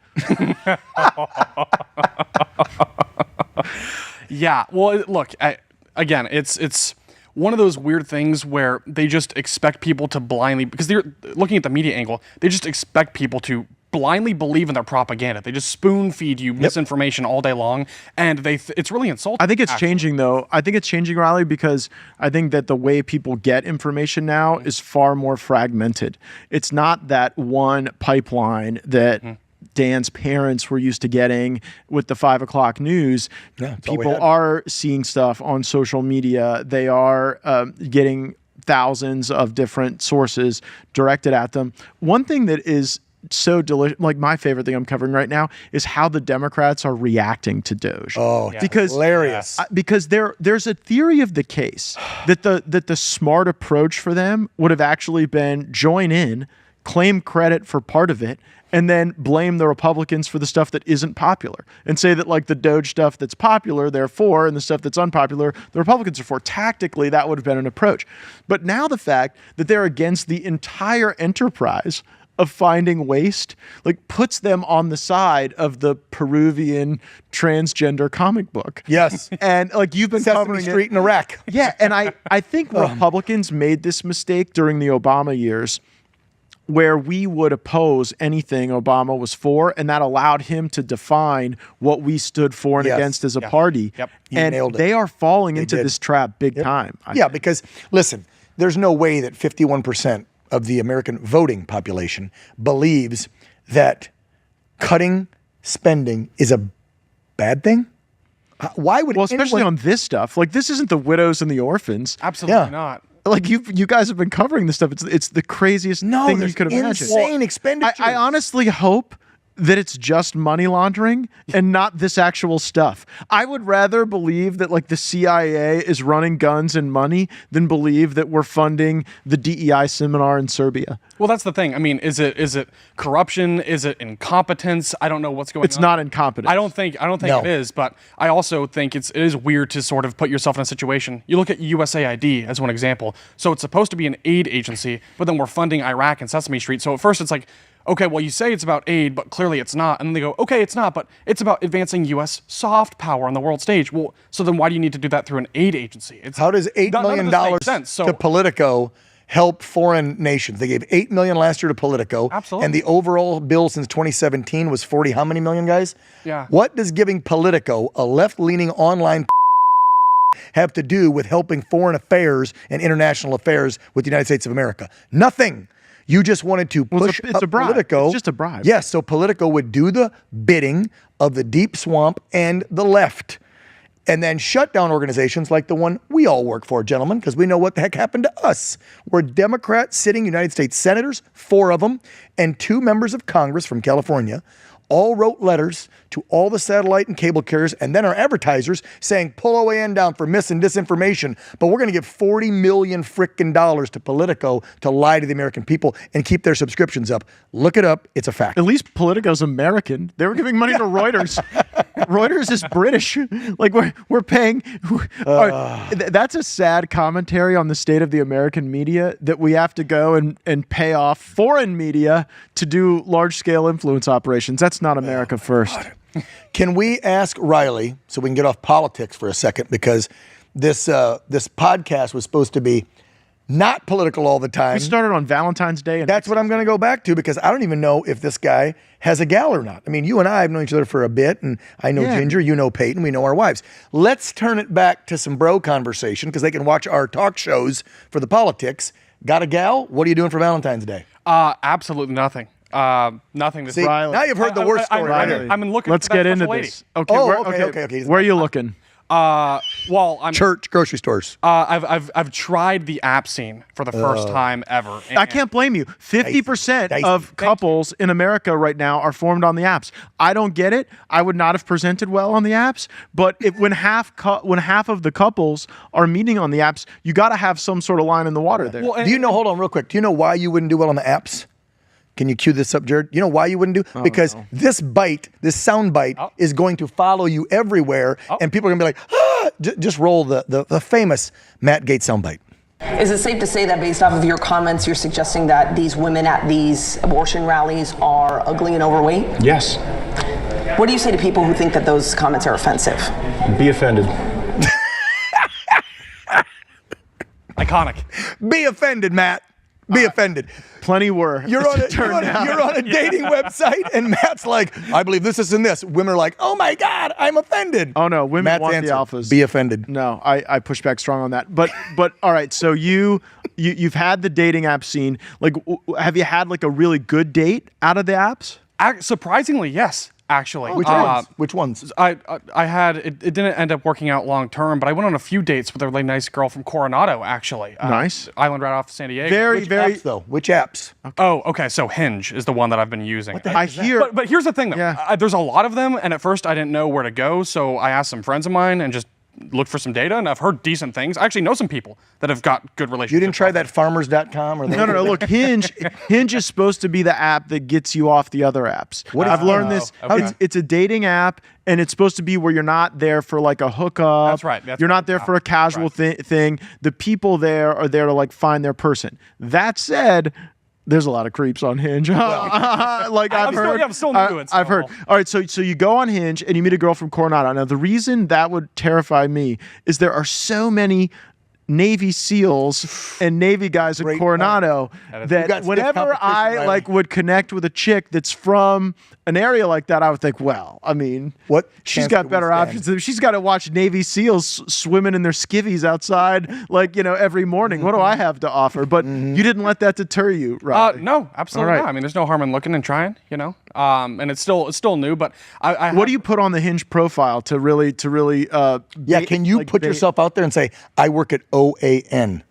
Yeah. Well, look, again, it's one of those weird things where they just expect people to blindly, because they're looking at the media angle, they just expect people to blindly believe in their propaganda. They just spoon feed you misinformation all day long, and it's really insulting. I think it's changing, though. I think it's changing, Riley, because I think that the way people get information now is far more fragmented. It's not that one pipeline that Dan's parents were used to getting with the 5 o'clock news. People are seeing stuff on social media. They are getting thousands of different sources directed at them. One thing that is so delicious, like my favorite thing I'm covering right now, is how the Democrats are reacting to DOGE. Oh, because hilarious! Because there's a theory of the case that the smart approach for them would have actually been join in, claim credit for part of it, and then blame the Republicans for the stuff that isn't popular, and say that like the DOGE stuff that's popular they're for, and the stuff that's unpopular the Republicans are for. Tactically, that would have been an approach. But now the fact that they're against the entire enterprise of finding waste, like, puts them on the side of the Peruvian transgender comic book. Yes. And like you've been Sesame covering Street in Iraq. Yeah, and I think Republicans made this mistake during the Obama years, where we would oppose anything Obama was for, and that allowed him to define what we stood for and against as a party. Yep. And they are falling into this trap big time. I think. Because listen, there's no way that 51% of the American voting population believes that cutting spending is a bad thing. Why would especially on this stuff? Like, this isn't the widows and the orphans. Absolutely not. Like, you guys have been covering this stuff. It's the craziest thing you could imagine. Insane expenditure. I honestly hope that it's just money laundering and not this actual stuff. I would rather believe that like the CIA is running guns and money than believe that we're funding the DEI seminar in Serbia. Well, that's the thing. I mean, is it corruption? Is it incompetence? I don't know what's going on. It's not incompetence. I don't think No. it is, but I also think it is weird to sort of put yourself in a situation. You look at USAID as one example. So it's supposed to be an aid agency, but then we're funding Iraq and Sesame Street. So at first it's like, okay, well, you say it's about aid, but clearly it's not. And then they go, okay, it's not, but it's about advancing U.S. soft power on the world stage. Well, so then why do you need to do that through an aid agency? How does $8 million to Politico help foreign nations? They gave $8 million last year to Politico. Absolutely. And the overall bill since 2017 was 40 how many million, guys? Yeah. What does giving Politico, a left-leaning online have to do with helping foreign affairs and international affairs with the United States of America? Nothing. You just wanted to push it's a bribe. Politico. It's just a bribe. Yes, so Politico would do the bidding of the deep swamp and the left, and then shut down organizations like the one we all work for, gentlemen, because we know what the heck happened to us. We're Democrat sitting United States senators, 4 of them, and 2 members of Congress from California, all wrote letters to all the satellite and cable carriers and then our advertisers saying, pull OAN down for mis and disinformation, but we're going to give $40 million frickin' dollars to Politico to lie to the American people and keep their subscriptions up. Look it up. It's a fact. At least Politico's American. They were giving money to Reuters. Reuters is British. Like we're paying. That's a sad commentary on the state of the American media that we have to go and pay off foreign media to do large scale influence operations. That's not America first. Can we ask Riley, so we can get off politics for a second, because this podcast was supposed to be not political all the time. We started on Valentine's Day. And That's what I'm going to go back to, because I don't even know if this guy has a gal or not. I mean, you and I have known each other for a bit, and I know Ginger, you know Peyton, we know our wives. Let's turn it back to some bro conversation, because they can watch our talk shows for the politics. Got a gal? What are you doing for Valentine's Day? Absolutely nothing. Nothing. See, now you've heard the worst story. I'm looking. Let's for that get into special lady. this. Okay. Okay. Where are you looking? Well, I'm Church, grocery stores. I've tried the app scene for the first time ever. I can't blame you. 50% of couples in America right now are formed on the apps. I don't get it. I would not have presented well on the apps. But when half of the couples are meeting on the apps, you got to have some sort of line in the water there. Do you know? Hold on, real quick. Do you know why you wouldn't do well on the apps? Can you cue this up, Jared? You know why you wouldn't do? Because this sound bite is going to follow you everywhere, and people are going to be like, ah! Just roll the famous Matt Gaetz sound bite. Is it safe to say that based off of your comments, you're suggesting that these women at these abortion rallies are ugly and overweight? Yes. What do you say to people who think that those comments are offensive? Be offended. Iconic. Be offended, Matt. Be offended. Plenty were. You're on a dating website, and Matt's like, I believe this and this. Women are like, oh my God, I'm offended. Oh no, women Matt's want answer, the alphas. Be offended. No, I push back strong on that. But all right, so you've had the dating app scene. Like, have you had like a really good date out of the apps? Surprisingly, yes. Actually, Which ones? I had it didn't end up working out long term, but I went on a few dates with a really nice girl from Coronado. Actually, nice island right off San Diego. Which apps, though? Which apps? Oh, okay. So Hinge is the one that I've been using. I hear. But here's the thing, though. Yeah. There's a lot of them, and at first I didn't know where to go, so I asked some friends of mine and just looked for some data, and I've heard decent things. I actually know some people that have got good relationships. You didn't try that farmers.com or No. Look, Hinge is supposed to be the app that gets you off the other apps. I've learned this. Okay. It's a dating app, and it's supposed to be where you're not there for like a hookup. That's right. You're not there for a casual thing. The people there are there to like find their person. That said, there's a lot of creeps on Hinge. Like I've heard. I'm still new to it. I've heard. All right, so you go on Hinge and you meet a girl from Coronado. Now the reason that would terrify me is there are so many Navy SEALs and Navy guys in Coronado that whenever I like would connect with a chick that's from an area like that, I would think, well, I mean, what she's got better options. She's got to watch Navy SEALs swimming in their skivvies outside, like, every morning. What do I have to offer? But you didn't let that deter you, right? No, absolutely not. I mean, there's no harm in looking and trying, and it's still new. But what do you put on the Hinge profile to really? Can you put yourself out there and say, I work at OAN?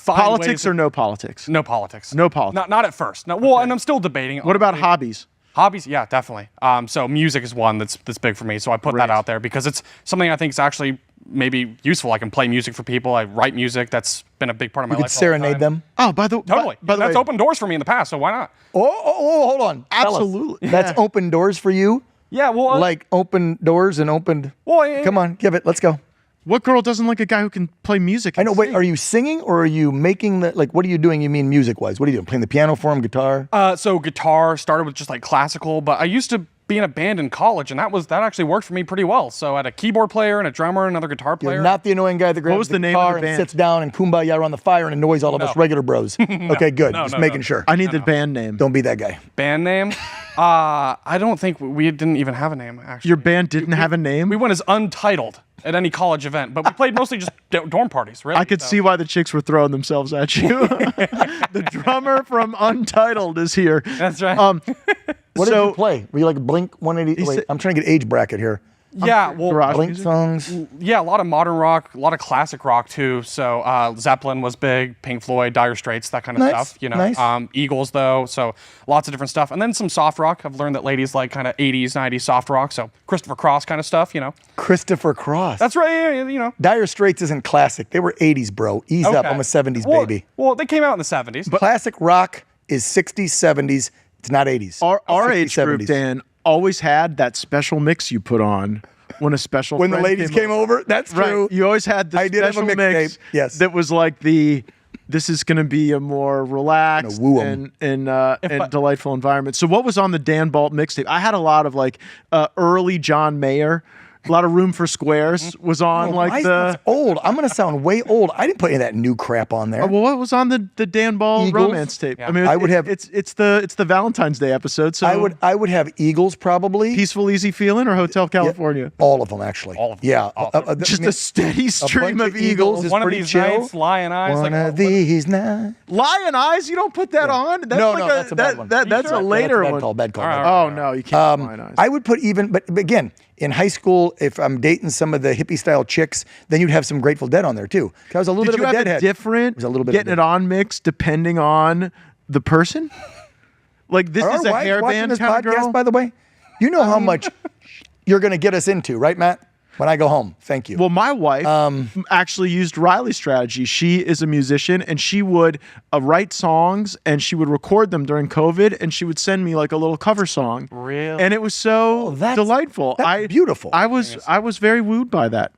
Politics or no politics? No politics. No politics. Not at first. No. Well, and I'm still debating. What about hobbies? Hobbies, yeah, definitely. So music is one that's big for me. So I put that out there because it's something I think is actually maybe useful. I can play music for people. I write music. That's been a big part of my You life. could serenade them. Oh, by the Totally. by the That's way, opened doors for me in the past. So why not? Oh, hold on. Tell us. Absolutely. That's Yeah. open doors for you? Yeah. Well, Like open doors and opened. Well, Come on, give it. Let's go. What girl doesn't like a guy who can play music? I and know. Wait, sing? are you singing or are you making the, like, what are you doing? You mean music wise? What are you doing? Playing the piano for him, guitar? So guitar started with just like classical, but I used to be in a band in college, and that actually worked for me pretty well. So I had a keyboard player and a drummer and another guitar player. You're not the annoying guy that grabs was the name of guitar the and band? sits down and kumbaya around the fire and annoys all of us regular bros. Okay, good. Just making sure. I need the band name. Don't be that guy. Band name? I don't think we didn't even have a name, actually. Your band didn't have a name? We went as Untitled at any college event, but we played mostly just dorm parties, really. I could see why the chicks were throwing themselves at you. The drummer from Untitled is here. That's right. What did you play? Were you like Blink 180? Wait, said- I'm trying to get age bracket here. yeah, well, garage Blink music? songs. yeah, a lot of modern rock, a lot of classic rock too. So Zeppelin was big, Pink Floyd, Dire Straits, that kind of Nice, stuff. You know, nice. Eagles though. So lots of different stuff, and then some soft rock. I've learned that ladies like kind of 80s, 90s soft rock. So Christopher Cross kind of stuff. You know, Christopher Cross. that's right. Yeah, you know. Dire Straits isn't classic. They were 80s, bro. Ease up. Okay. I'm a 70s Well- baby. Well, they came out in the 70s. But Classic rock is 60s, 70s. It's not 80s. Our 60s, age group, 70s. Dan, always had that special mix you put on when a special When the friend ladies came over, that's Right. true. You always had the I did have a special mixtape, mix yes. that was like this is going to be a more relaxed Gonna woo 'em. and delightful environment. So what was on the Dan Balt mixtape? I had a lot of like early John Mayer. A lot of Room for Squares was on Why that's old. I'm going to sound way old. I didn't put any of that new crap on there. well, what was on the Dan Ball Eagles? romance tape? Yeah. I mean, I would have- it's the Valentine's Day episode. So I would have Eagles probably. Peaceful Easy Feeling or Hotel California. All of them actually. All of them. Yeah. All of Just a steady stream bunch of of Eagles Eagles. is one of pretty these chill. nights, Lion Eyes. One like, of these nights. Lion Eyes, you don't put that on. That's No, like no, that's a bad one. That's sure? a Yeah, later Bad one. call. Bad call. All bad right, call. Oh no, you can't. Lion Eyes. I would put even, but again, in high school, if I'm dating some of the hippie style chicks, then you'd have some Grateful Dead on there too. 'Cause I was a little Did bit you of a have deadhead. a different was a little bit of getting a it on mix depending on the person? Like this Are is our a wives hair watching band this kind of podcast, girl. by the way? You know how much you're going to get us into, right, Matt? When I go home. Thank you. Well, my wife actually used Riley's strategy. She is a musician, and she would write songs, and she would record them during COVID, and she would send me like a little cover song. Really? And it was so that's- delightful. that's beautiful. I was very wooed by that.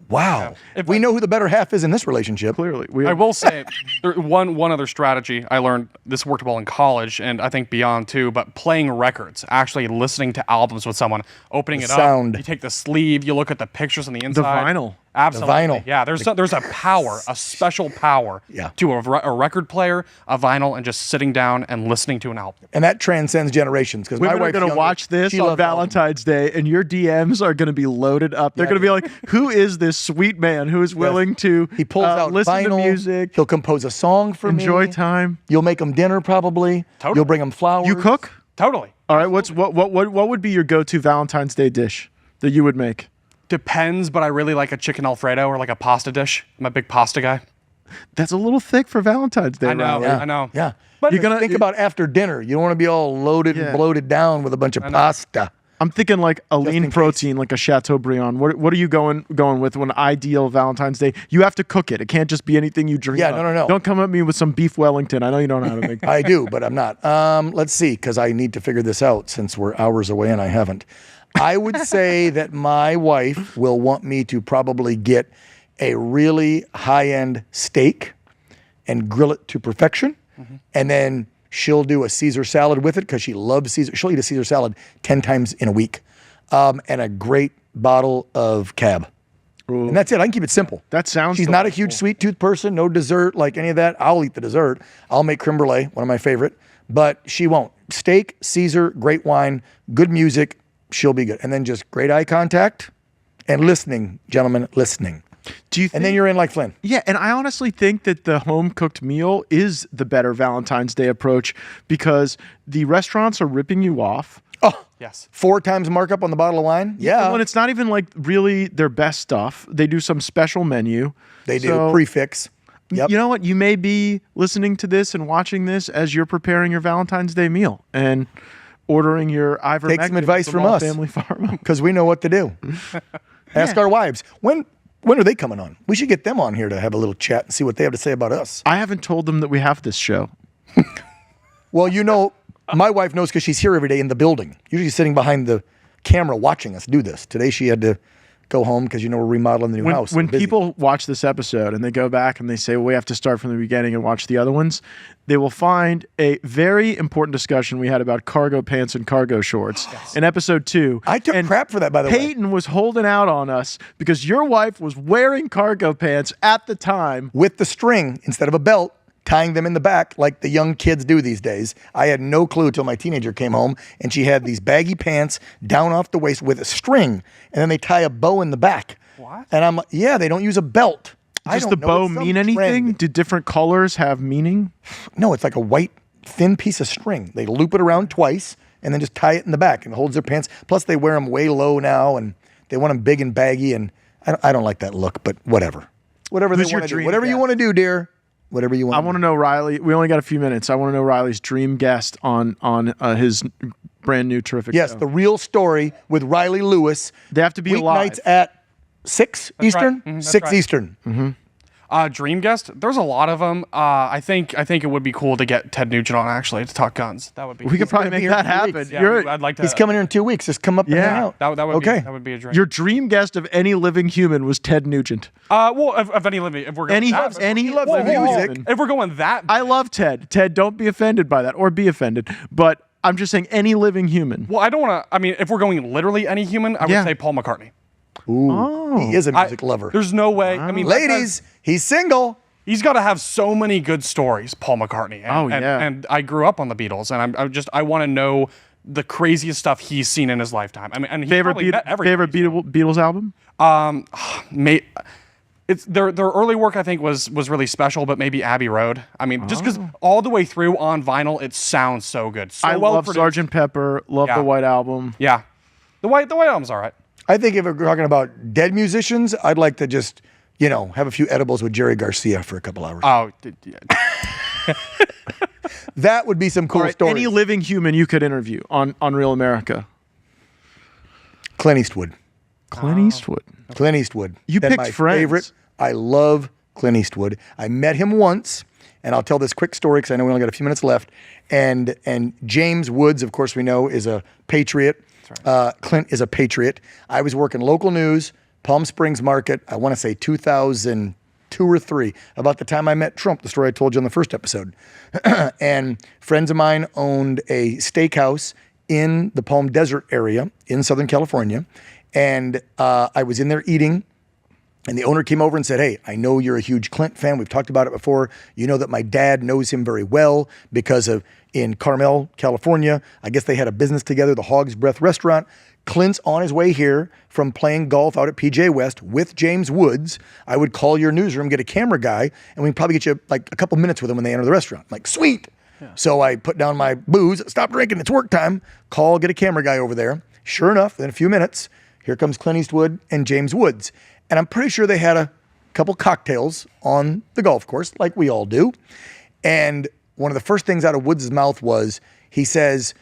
Wow. If We know who the better half is in this relationship. Clearly, I will say one other strategy I learned. This worked well in college, and I think beyond too. But playing records, actually listening to albums with someone, opening The it sound. up. You take the sleeve, you look at the pictures on the inside. vinyl. Absolutely. vinyl. Yeah, there's a power, a special power Yeah. to a record player, a vinyl, and just sitting down and listening to an album. And that transcends generations. Because my Women are wife's going to younger. watch this She on loves albums. Valentine's Day, and your DMs are going to be loaded up. They're going to be like, "Who is this sweet man who is willing to He pulls out listen vinyl. to music, He'll compose a song for enjoy me. time?" You'll make him dinner probably. Totally. You'll bring him flowers. You cook? Totally. All right. What would be your go-to Valentine's Day dish that you would make? Depends, but I really like a chicken Alfredo or like a pasta dish. I'm a big pasta guy. That's a little thick for Valentine's Day. I know. Riley. Yeah. I know. Yeah. But you're gonna think about after dinner. You don't want to be all loaded Yeah. and bloated down with a bunch of pasta. I'm thinking like a in lean case. protein, like a Chateaubriand. What are you going with when ideal Valentine's Day? You have to cook it. It can't just be anything you dream Yeah, up. no. Don't come at me with some beef Wellington. I know you don't know how to make. I do, but I'm not. Let's see, because I need to figure this out since we're hours away and I haven't. I would say that my wife will want me to probably get a really high-end steak and grill it to perfection. And then she'll do a Caesar salad with it because she loves Caesar. She'll eat a Caesar salad 10 times in a week. And a great bottle of Cab. And that's it. I can keep it simple. That sounds. She's not a huge sweet tooth person, no dessert, like any of that. I'll eat the dessert. I'll make creme brulee, one of my favorite, but she won't. Steak, Caesar, great wine, good music, she'll be good. And then just great eye contact and listening, gentlemen, listening. Do you think, And then you're in like Flynn. Yeah, and I honestly think that the home cooked meal is the better Valentine's Day approach because the restaurants are ripping you off. Oh, Yes. 4 times markup on the bottle of wine? Yeah. When it's not even like really their best stuff, they do some special menu. They do. So, Prefix. Yep. You know what? You may be listening to this and watching this as you're preparing your Valentine's Day meal. And ordering your ivermectin. Take some advice from All us. Family Pharma. Because we know what to do. Ask our wives. When are they coming on? We should get them on here to have a little chat and see what they have to say about us. I haven't told them that we have this show. Well, my wife knows because she's here every day in the building. Usually sitting behind the camera watching us do this. Today she had to go home because we're remodeling the new house. When We're busy. people watch this episode and they go back and they say, well, we have to start from the beginning and watch the other ones, they will find a very important discussion we had about cargo pants and cargo shorts in episode 2. I took crap for that, by the way. Peyton was holding out on us because your wife was wearing cargo pants at the time. With the string instead of a belt, tying them in the back like the young kids do these days. I had no clue till my teenager came home, and she had these baggy pants down off the waist with a string, and then they tie a bow in the back. What? And I'm like, yeah, they don't use a belt. Does the bow mean anything? Do different colors have meaning? No, it's like a white, thin piece of string. They loop it around twice and then just tie it in the back, and it holds their pants. Plus, they wear them way low now, and they want them big and baggy, and I don't like that look, but whatever. Whatever Who's they your want to do. dream Whatever you guest? want to do, dear. Whatever you want. I want to know Riley. We only got a few minutes. I want to know Riley's dream guest on his brand new terrific Yes, show. the real story with Riley Lewis. They have to be alive. Weeknights at 6 Eastern? right. Mhm, that's 6 right. Eastern. Dream guest. There's a lot of them. I think it would be cool to get Ted Nugent on actually to talk guns. That would be. We could probably gonna be make here that in 2 happen. weeks. Yeah, I'd like to. He's coming here in 2 weeks. Just come up and hang Yeah. out. That would Okay. be a dream. Your dream guest of any living human was Ted Nugent. Well, of any living, if we're going Any that, any loves living music. human. if we're going that, I love Ted. Ted, don't be offended by that or be offended. But I'm just saying any living human. well, I don't want to. I mean, if we're going literally any human, I would Yeah. say Paul McCartney. Ooh, he is a music lover. There's no way. I mean, that guy's- Ladies, he's single. he's got to have so many good stories, Paul McCartney. And, Oh, yeah. And I grew up on the Beatles, and I want to know the craziest stuff he's seen in his lifetime. I mean, and he Favorite probably met everybody. Beatles album? It's their early work. I think was really special, but maybe Abbey Road. I mean, just because all the way through on vinyl, it sounds so good. So I well love produced. Sgt. Pepper. Love Yeah. the White Album. Yeah, the white album's all right. I think if we're talking about dead musicians, I'd like to just, have a few edibles with Jerry Garcia for a couple hours. Oh, That would be some cool All right, stories. any living human you could interview on Real America. Clint Eastwood. Clint Eastwood. Clint Eastwood. You Then picked my Friends. favorite. I love Clint Eastwood. I met him once, and I'll tell this quick story because I know we only got a few minutes left. And James Woods, of course, we know is a patriot. Clint is a patriot. I was working local news, Palm Springs market. I want to say 2002 or 3, about the time I met Trump. The story I told you on the first episode. And friends of mine owned a steakhouse in the Palm Desert area in Southern California. And I was in there eating, and the owner came over and said, "Hey, I know you're a huge Clint fan. We've talked about it before. You know that my dad knows him very well because of in Carmel, California. I guess they had a business together, the Hog's Breath restaurant. Clint's on his way here from playing golf out at PJ West with James Woods. I would call your newsroom, get a camera guy, and we'd probably get you like a couple minutes with him when they enter the restaurant." I'm like, sweet. So I put down my booze, stop drinking, it's work time, get a camera guy over there. Sure enough, in a few minutes, here comes Clint Eastwood and James Woods. And I'm pretty sure they had a couple cocktails on the golf course, like we all do. And one of the first things out of Woods' mouth was, he says,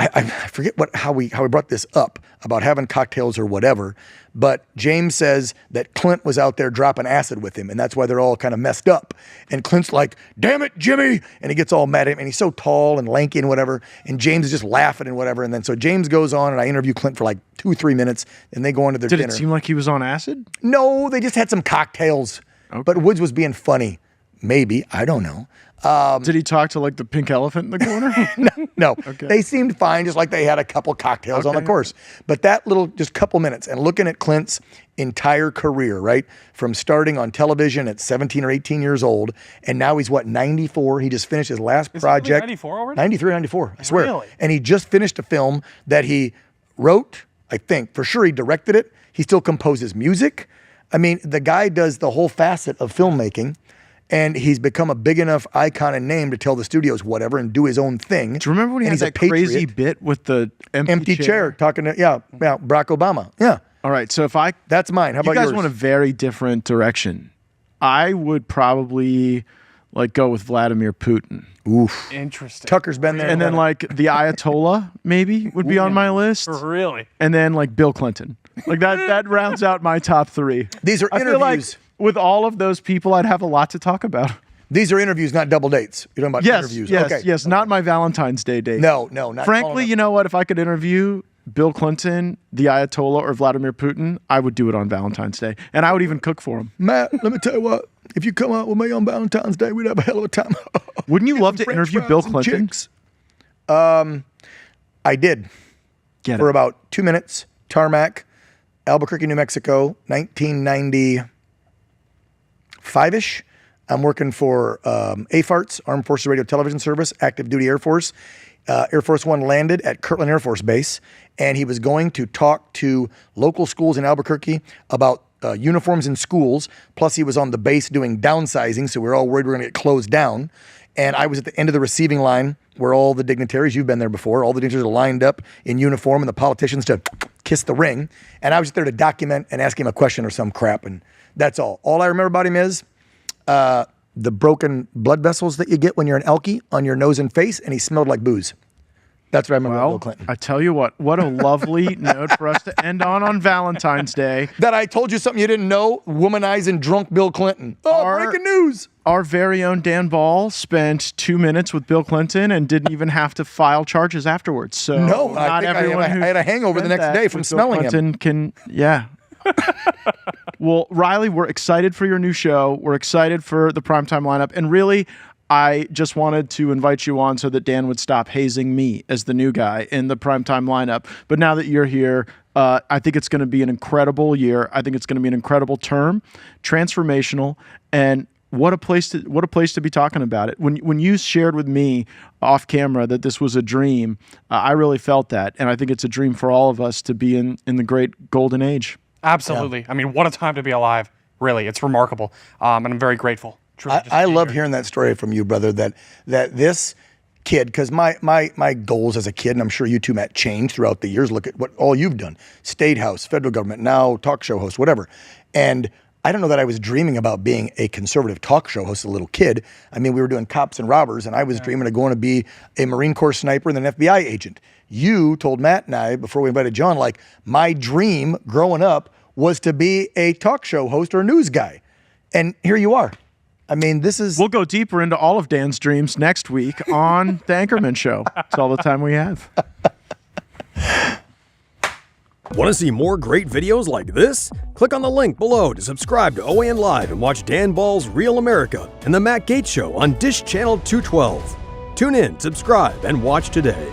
I forget how we brought this up about having cocktails or whatever, but James says that Clint was out there dropping acid with him, and that's why they're all kind of messed up. And Clint's like, "Damn it, Jimmy!" And he gets all mad at him, and he's so tall and lanky and whatever, and James is just laughing and whatever. And then so James goes on, and I interview Clint for like 2-3 minutes, and they go into their Did dinner. it seem like he was on acid? No, they just had some cocktails. Okay. But Woods was being funny. Maybe, I don't know. Did he talk to like the pink elephant in the corner? No, they seemed fine, just like they had a couple cocktails on the course. But that little, just couple minutes, and looking at Clint's entire career, right? From starting on television at 17 or 18 years old, and now he's 94? He just finished his last project. 94 already? 93, 94, I swear. Really? And he just finished a film that he wrote, I think, for sure he directed it. He still composes music. I mean, the guy does the whole facet of filmmaking. And he's become a big enough icon and name to tell the studios whatever and do his own thing. Do you remember when he And had he's a that crazy patriot. bit with the empty Chair talking to Barack Obama. Yeah, All right, so if that's mine. How you about guys yours? want a very different direction, I would probably like go with Vladimir Putin. Oof. Interesting. Tucker's been there. And then like the Ayatollah maybe would be on my list. Really? And then like Bill Clinton. Like that rounds out my top 3. These are I feel like interviews. with all of those people, I'd have a lot to talk about. These are interviews, not double dates. You're talking about Yes, interviews. yes, Okay. yes. Not my Valentine's Day date. No, not Frankly, you know what? If I could interview Bill Clinton, the Ayatollah, or Vladimir Putin, I would do it on Valentine's Day. And I would even cook for him. Matt, let me tell you what. If you come out with me on Valentine's Day, we'd have a hell of a time. Wouldn't you love to French interview fries Bill and Clinton? chicks. I did Get for it. about 2 minutes. Tarmac, Albuquerque, New Mexico, 1995-ish. I'm working for AFARTS, Armed Forces Radio Television Service, active duty Air Force. Air Force One landed at Kirtland Air Force Base, and he was going to talk to local schools in Albuquerque about uniforms in schools. Plus, he was on the base doing downsizing, so we were all worried we were going to get closed down. And I was at the end of the receiving line where all the dignitaries, you've been there before, all the dignitaries are lined up in uniform and the politicians to kiss the ring. And I was there to document and ask him a question or some crap, and that's all. All I remember about him is the broken blood vessels that you get when you're an Elkie on your nose and face, and he smelled like booze. That's what I remember about Bill Well, Clinton. I tell you what a lovely note for us to end on Valentine's Day. That I told you something you didn't know, womanizing drunk Bill Clinton. Oh, breaking news. Our very own Dan Ball spent 2 minutes with Bill Clinton and didn't even have to file charges afterwards. So No, I not think everyone I had a hangover the spent next that day from with Bill smelling him. Clinton can, yeah. Well, Riley, we're excited for your new show. We're excited for the primetime lineup. And really, I just wanted to invite you on so that Dan would stop hazing me as the new guy in the primetime lineup. But now that you're here, I think it's going to be an incredible year. I think it's going to be an incredible term, transformational, and what a place to be talking about it. When you shared with me off camera that this was a dream, I really felt that, and I think it's a dream for all of us to be in the great golden age. Absolutely. I mean, what a time to be alive. Really, it's remarkable, and I'm very grateful. Truly, just I to be love here. hearing that story from you, brother, that this kid, because my goals as a kid, and I'm sure you too, Matt, changed throughout the years. Look at what all you've done. State House, federal government, now talk show host, whatever. And I don't know that I was dreaming about being a conservative talk show host as a little kid. I mean, we were doing cops and robbers, and I was dreaming of going to be a Marine Corps sniper and then an FBI agent. You told Matt and I, before we invited John, like, my dream growing up was to be a talk show host or a news guy. And here you are. I mean, this is... We'll go deeper into all of Dan's dreams next week on the Anchormen Show. That's all the time we have. Want to see more great videos like this? Click on the link below to subscribe to OAN Live and watch Dan Ball's Real America and The Matt Gaetz Show on Dish Channel 212. Tune in, subscribe, and watch today.